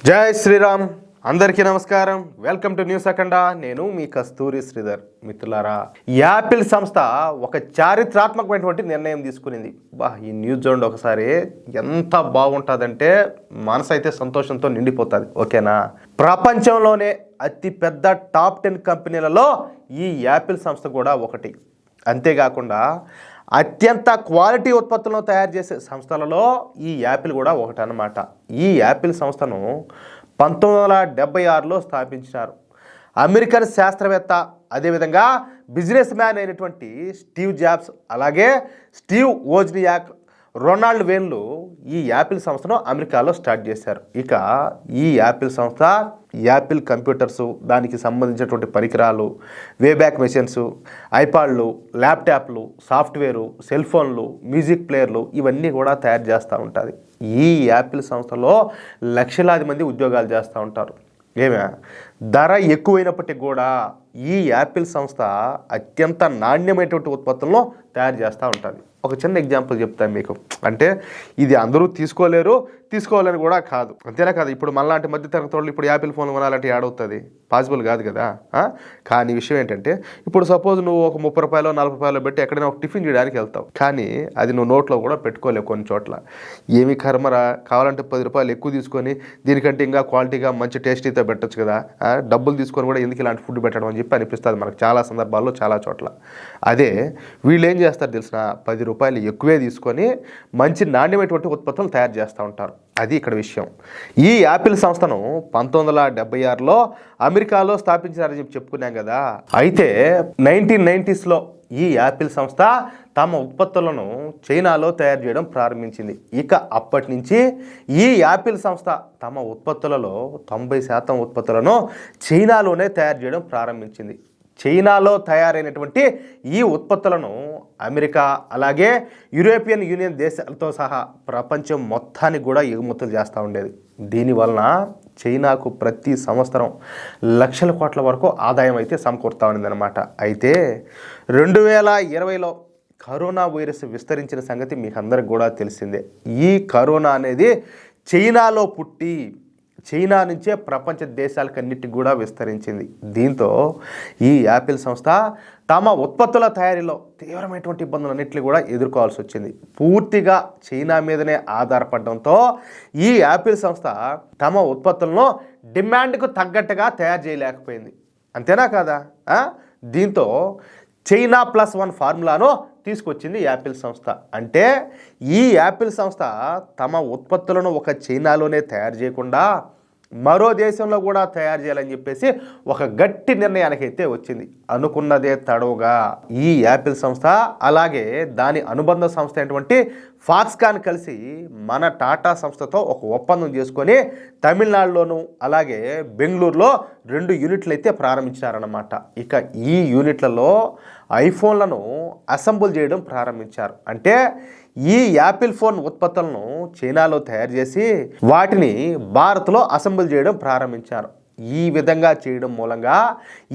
జై శ్రీరామ్. అందరికీ నమస్కారం. వెల్కమ్ టు న్యూస్ అఖండ. నేను మీ కస్తూరి శ్రీధర్. మిత్రులారా, యాపిల్ సంస్థ ఒక చారిత్రాత్మకమైనటువంటి నిర్ణయం తీసుకునింది. ఈ న్యూస్ చూడండి ఒకసారి, ఎంత బాగుంటుందంటే మనసు అయితే సంతోషంతో నిండిపోతుంది. ఓకేనా? ప్రపంచంలోనే అతిపెద్ద టాప్ 10 కంపెనీలలో ఈ యాపిల్ సంస్థ కూడా ఒకటి. అంతేకాకుండా అత్యంత క్వాలిటీ ఉత్పత్తులను తయారు చేసే సంస్థలలో ఈ యాపిల్ కూడా ఒకటి అన్నమాట. ఈ యాపిల్ సంస్థను 1976లో స్థాపించినారు. అమెరికన్ శాస్త్రవేత్త, అదేవిధంగా బిజినెస్ మ్యాన్ అయినటువంటి స్టీవ్ జాబ్స్, అలాగే స్టీవ్ వోజ్నియాక్, రొనాల్డ్ వేన్లు ఈ యాపిల్ సంస్థను అమెరికాలో స్టార్ట్ చేశారు. ఇక ఈ యాపిల్ సంస్థ యాపిల్ కంప్యూటర్సు, దానికి సంబంధించినటువంటి పరికరాలు, వేబ్యాక్ మెషిన్స్, ఐపాడ్లు, ల్యాప్టాప్లు, సాఫ్ట్వేరు, సెల్ ఫోన్లు, మ్యూజిక్ ప్లేయర్లు ఇవన్నీ కూడా తయారు చేస్తూ ఉంటుంది. ఈ యాపిల్ సంస్థలో లక్షలాది మంది ఉద్యోగాలు చేస్తూ ఉంటారు. ధర ఎక్కువైనప్పటికీ కూడా ఈ యాపిల్ సంస్థ అత్యంత నాణ్యమైనటువంటి ఉత్పత్తులను తయారు చేస్తూ ఉంటుంది. ఒక చిన్న ఎగ్జాంపుల్ చెప్తాను మీకు. అంటే ఇది అందరూ తీసుకోవాలని కూడా కాదు, అంతేనా కాదు. ఇప్పుడు మనలాంటి మధ్యతరగతి వాళ్ళు ఇప్పుడు యాపిల్ ఫోన్ కొనాలంటే ఏడవుతుంది, పాసిబుల్ కాదు కదా. కానీ విషయం ఏంటంటే, ఇప్పుడు సపోజ్ నువ్వు ఒక 30 రూపాయలు 40 రూపాయలు పెట్టి ఎక్కడైనా ఒక టిఫిన్ చేయడానికి వెళ్తావు, కానీ అది నువ్వు నోట్లో కూడా పెట్టుకోలేవు. కొన్ని చోట్ల ఏమి కర్మరా, కావాలంటే 10 రూపాయలు ఎక్కువ తీసుకొని దీనికంటే ఇంకా క్వాలిటీగా మంచి టేస్టీతో పెట్టచ్చు కదా, డబ్బులు తీసుకొని కూడా ఎందుకు ఇలాంటి ఫుడ్ పెట్టడం అని చెప్పి అనిపిస్తుంది మనకు చాలా సందర్భాల్లో, చాలా చోట్ల. అదే వీళ్ళు ఏం చేస్తారు తెలిసిన, 10 రూపాయలు ఎక్కువే తీసుకొని మంచి నాణ్యమైనటువంటి ఉత్పత్తులు తయారు చేస్తూ ఉంటారు. అది ఇక్కడ విషయం. ఈ యాపిల్ సంస్థను 1976లో అమెరికాలో స్థాపించారని చెప్పుకున్నాం కదా. అయితే 1990స్లో ఈ యాపిల్ సంస్థ తమ ఉత్పత్తులను చైనాలో తయారు చేయడం ప్రారంభించింది. ఇక అప్పటి నుంచి ఈ యాపిల్ సంస్థ తమ ఉత్పత్తులలో 90% ఉత్పత్తులను చైనాలోనే తయారు చేయడం ప్రారంభించింది. చైనాలో తయారైనటువంటి ఈ ఉత్పత్తులను అమెరికా, అలాగే యూరోపియన్ యూనియన్ దేశాలతో సహా ప్రపంచం మొత్తానికి కూడా ఎగుమతులు చేస్తూ ఉండేది. దీనివలన చైనాకు ప్రతి సంవత్సరం లక్షల కోట్ల వరకు ఆదాయం అయితే సమకూరుతూ ఉండేదన్నమాట. అయితే 2020లో కరోనా వైరస్ విస్తరించిన సంగతి మీకు అందరికి కూడా తెలిసిందే. ఈ కరోనా అనేది చైనాలో పుట్టి చైనా నుంచే ప్రపంచ దేశాలకన్నిటికి కూడా విస్తరించింది. దీంతో ఈ యాపిల్ సంస్థ తమ ఉత్పత్తుల తయారీలో తీవ్రమైనటువంటి ఇబ్బందులన్నింటినీ కూడా ఎదుర్కోవాల్సి వచ్చింది. పూర్తిగా చైనా మీదనే ఆధారపడడంతో ఈ యాపిల్ సంస్థ తమ ఉత్పత్తులను డిమాండ్కు తగ్గట్టుగా తయారు చేయలేకపోయింది. అంతేనా కాదా? దీంతో చైనా +1 ఫార్ములాను తీసుకొచ్చింది యాపిల్ సంస్థ. అంటే ఈ యాపిల్ సంస్థ తమ ఉత్పత్తులను ఒక చైనాలోనే తయారు చేయకుండా మరో దేశంలో కూడా తయారు చేయాలని చెప్పేసి ఒక గట్టి నిర్ణయానికి అయితే వచ్చింది. అనుకున్నదే తడవుగా ఈ యాపిల్ సంస్థ, అలాగే దాని అనుబంధ సంస్థ అయినటువంటి ఫాక్స్కాన్ కలిసి మన టాటా సంస్థతో ఒక ఒప్పందం చేసుకొని తమిళనాడులోను అలాగే బెంగళూరులో 2 యూనిట్లు అయితే ప్రారంభించారన్నమాట. ఇక ఈ యూనిట్లలో ఐఫోన్లను అసెంబుల్ చేయడం ప్రారంభించారు. అంటే ఈ యాపిల్ ఫోన్ ఉత్పత్తులను చైనాలో తయారు చేసి వాటిని భారత్లో అసెంబుల్ చేయడం ప్రారంభించారు. ఈ విధంగా చేయడం మూలంగా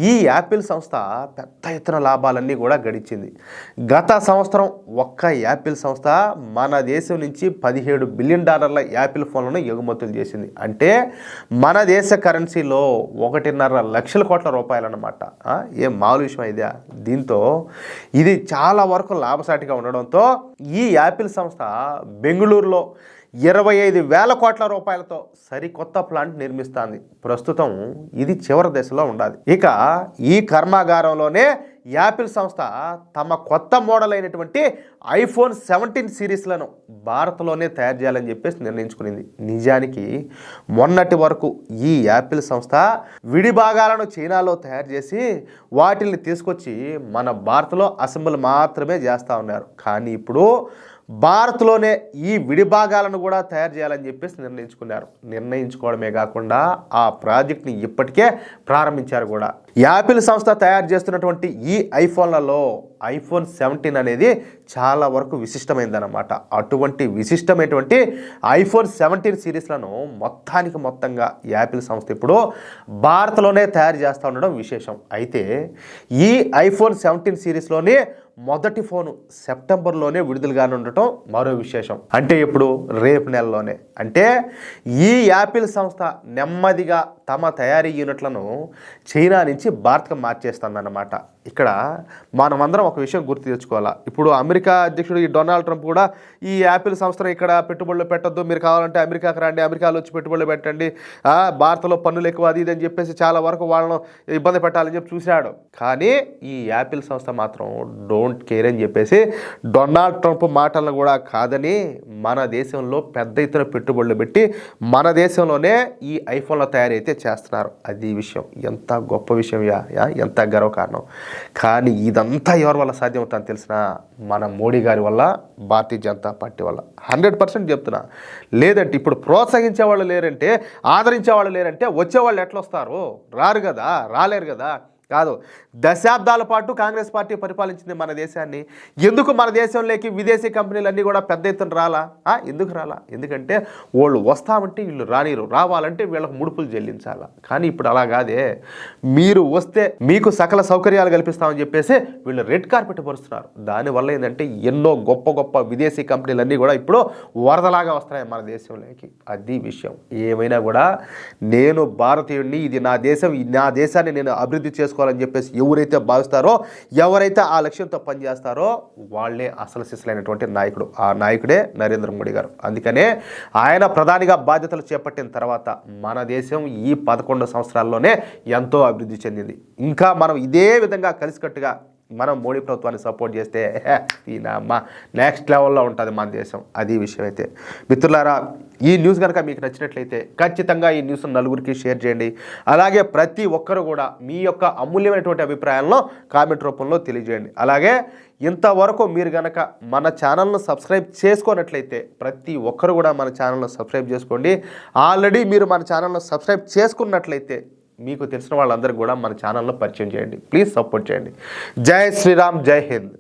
ఈ యాపిల్ సంస్థ పెద్ద ఎత్తున లాభాలన్నీ కూడా గడించింది. గత సంవత్సరం ఒక్క యాపిల్ సంస్థ మన దేశం నుంచి $17 బిలియన్ యాపిల్ ఫోన్లను ఎగుమతులు చేసింది. అంటే మన దేశ కరెన్సీలో 1.5 లక్షల కోట్ల రూపాయలు అన్నమాట. ఏం మామూలు విషయం ఇదే. దీంతో ఇది చాలా వరకు లాభసాటిగా ఉండడంతో ఈ యాపిల్ సంస్థ బెంగళూరులో 25,000 కోట్ల రూపాయలతో సరికొత్త ప్లాంట్ నిర్మిస్తుంది. ప్రస్తుతం ఇది చివరి దశలో ఉండాలి. ఇక ఈ కర్మాగారంలోనే యాపిల్ సంస్థ తమ కొత్త మోడల్ అయినటువంటి ఐఫోన్ 17 సిరీస్లను భారత్లోనే తయారు చేయాలని చెప్పేసి నిర్ణయించుకునింది. నిజానికి మొన్నటి వరకు ఈ యాపిల్ సంస్థ విడి భాగాలను చైనాలో తయారు చేసి వాటిని తీసుకొచ్చి మన భారత్లో అసెంబుల్ మాత్రమే చేస్తూ ఉన్నారు. కానీ ఇప్పుడు భారత్లోనే ఈ విడి భాగాలను కూడా తయారు చేయాలని చెప్పేసి నిర్ణయించుకోవడమే కాకుండా ఆ ప్రాజెక్ట్ని ఇప్పటికే ప్రారంభించారు కూడా. యాపిల్ సంస్థ తయారు చేస్తున్నటువంటి ఈ ఐఫోన్లలో ఐఫోన్ 17 అనేది చాలా వరకు విశిష్టమైందన్నమాట. అటువంటి విశిష్టమైనటువంటి ఐఫోన్ 17 సిరీస్లను మొత్తంగా యాపిల్ సంస్థ ఇప్పుడు భారత్లోనే తయారు చేస్తూ ఉండడం విశేషం. అయితే ఈ ఐఫోన్ 17 సిరీస్లోని మొదటి ఫోను సెప్టెంబర్లోనే విడుదల కానుండటం మరో విశేషం. అంటే ఇప్పుడు రేపు నెలలోనే. అంటే ఈ యాపిల్ సంస్థ నెమ్మదిగా తమ తయారీ యూనిట్లను చైనా నుంచి భారత్కి మార్చేస్తుందన్నమాట. ఇక్కడ మనమందరం ఒక విషయం గుర్తు తెచ్చుకోవాలా. ఇప్పుడు అమెరికా అధ్యక్షుడు ఈ డొనాల్డ్ ట్రంప్ కూడా ఈ యాపిల్ సంస్థను ఇక్కడ పెట్టుబడులు పెట్టొద్దు, మీరు కావాలంటే అమెరికాకి రండి, అమెరికాలో వచ్చి పెట్టుబడులు పెట్టండి, భారత్లో పన్నులు ఎక్కువ అది ఇదని చెప్పేసి చాలా వరకు వాళ్ళను ఇబ్బంది పెట్టాలని చెప్పి చూశాడు. కానీ ఈ యాపిల్ సంస్థ మాత్రం డోంట్ కేర్ అని చెప్పేసి డొనాల్డ్ ట్రంప్ మాటలను కూడా కాదని మన దేశంలో పెద్ద ఎత్తున పెట్టుబడులు పెట్టి మన దేశంలోనే ఈ ఐఫోన్ల తయారీ అయితే చేస్తున్నారు. అది విషయం ఎంత గొప్ప విషయం, ఎంత గర్వకారణం. కానీ ఇదంతా ఎవరి వల్ల సాధ్యమవుతుందని తెలిసిన మన మోడీ గారి వల్ల, భారతీయ జనతా పార్టీ వల్ల. 100% చెప్తున్నా. లేదంటే ఇప్పుడు ప్రోత్సహించే వాళ్ళు లేరంటే, ఆదరించే వాళ్ళు లేరంటే వచ్చేవాళ్ళు ఎట్లా వస్తారు? రారు కదా, రాలేరు కదా. కాదు, దశాబ్దాల పాటు కాంగ్రెస్ పార్టీ పరిపాలించింది మన దేశాన్ని. ఎందుకు మన దేశంలోకి విదేశీ కంపెనీలన్నీ కూడా పెద్ద ఎత్తున రాలా? ఎందుకు రాలా? ఎందుకంటే వాళ్ళు వస్తామంటే వీళ్ళు రానిరు, రావాలంటే వీళ్ళకి ముడుపులు చెల్లించాలా. కానీ ఇప్పుడు అలా కాదే, మీరు వస్తే మీకు సకల సౌకర్యాలు కల్పిస్తామని చెప్పేసి వీళ్ళు రెడ్ కార్పెట్ పరుస్తున్నారు. దానివల్ల ఏంటంటే ఎన్నో గొప్ప గొప్ప విదేశీ కంపెనీలన్నీ కూడా ఇప్పుడు వరదలాగా వస్తున్నాయి మన దేశంలోకి. అది విషయం. ఏమైనా కూడా నేను భారతీయుడిని, ఇది నా దేశం, నా దేశాన్ని నేను అభివృద్ధి చేసుకోవాలని చెప్పేసి ఎవరైతే భావిస్తారో, ఎవరైతే ఆ లక్ష్యంతో పనిచేస్తారో వాళ్ళే అసలు సిసలైనటువంటి నాయకుడు. ఆ నాయకుడే నరేంద్ర మోడీ గారు. అందుకనే ఆయన ప్రధానిగా బాధ్యతలు చేపట్టిన తర్వాత మన దేశం ఈ 11 సంవత్సరాల్లోనే ఎంతో అభివృద్ధి చెందింది. ఇంకా మనం ఇదే విధంగా కలిసికట్టుగా మనం మోడీ ప్రభుత్వాన్ని సపోర్ట్ చేస్తే ఈయనమ్మ నెక్స్ట్ లెవెల్లో ఉంటుంది మన దేశం. అది విషయం. అయితే మిత్రులారా, ఈ న్యూస్ కనుక మీకు నచ్చినట్లయితే ఖచ్చితంగా ఈ న్యూస్ను నలుగురికి షేర్ చేయండి. అలాగే ప్రతి ఒక్కరు కూడా మీ యొక్క అమూల్యమైనటువంటి అభిప్రాయాలను కామెంట్ రూపంలో తెలియజేయండి. అలాగే ఇంతవరకు మీరు కనుక మన ఛానల్ను సబ్స్క్రైబ్ చేసుకున్నట్లయితే ప్రతి ఒక్కరు కూడా మన ఛానల్ను సబ్స్క్రైబ్ చేసుకోండి. ఆల్రెడీ మీరు మన ఛానల్ను సబ్స్క్రైబ్ చేసుకున్నట్లయితే మీకు తెలిసిన వాళ్ళందరికీ కూడా మన ఛానల్లో పరిచయం చేయండి. ప్లీజ్ సపోర్ట్ చేయండి. జై శ్రీరామ్, జై హింద్.